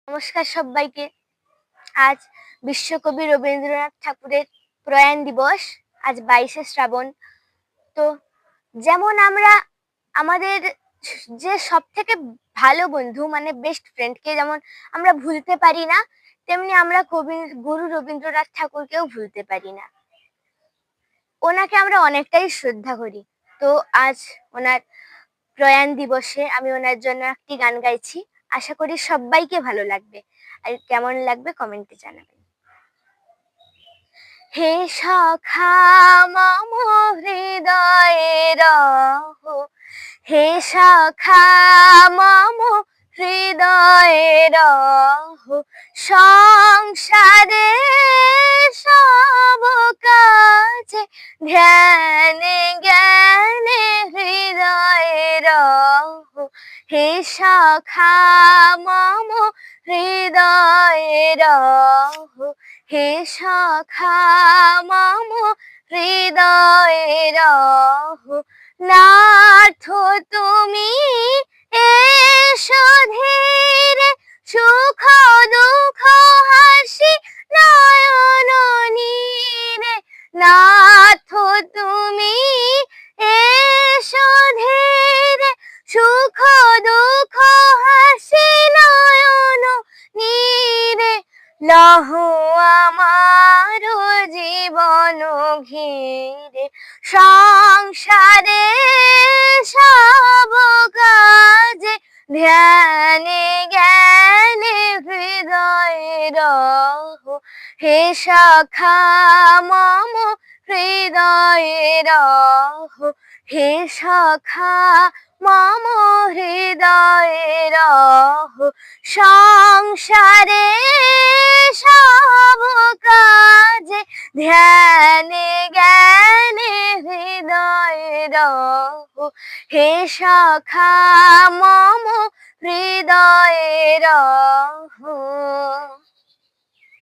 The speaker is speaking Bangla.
নমস্কার সবাইকে। আজ বিশ্বকবি রবীন্দ্রনাথ ঠাকুরের প্রয়াণ দিবস। আজ 22শে শ্রাবণ। তো যেমন আমরা আমাদের যে সবথেকে ভালো বন্ধু মানে বেস্ট ফ্রেন্ডকে যেমন আমরা ভুলতে পারি না, তেমনি আমরা গুরু রবীন্দ্রনাথ ঠাকুরকেও ভুলতে পারি না। ওনাকে আমরা অনেকটাই শ্রদ্ধা করি। তো আজ ওনার প্রয়াণ দিবসে আমি ওনার জন্য একটি গান গাইছি। আশা করি সবাইকে ভালো লাগবে। আর কেমন লাগবে কমেন্টে জানাবেন। হে সখা মম হৃদয়ে রহ, হে সখা মম হৃদয়ে রহ, সংসারে সব কাজে ধ্যানে জ্ঞানে হৃদয়ে রহ, হে সখা মম হৃদয়ে রহ, হে সখা মম হৃদয়ে রহ। নাথ তুমি এসো ধীরে, সুখ দুঃখ হাসি নয়ন নীরে। নাথ তুমি এসো ধীরে, সুখ দুঃখ হাসি নয়ন নীরে। লহ আমার জীবন ঘিরে, সংসারে সব কাজে ধ্যানে জ্ঞানে হৃদয়ে রহ, হে সখা মম হৃদয়ে রহ, হে সখা মম হৃদয়ে রহ। সংসারে সব কাজে ধ্যানে জ্ঞানে হৃদয়ে রহ, হে সখা মম হৃদয়ে রহ।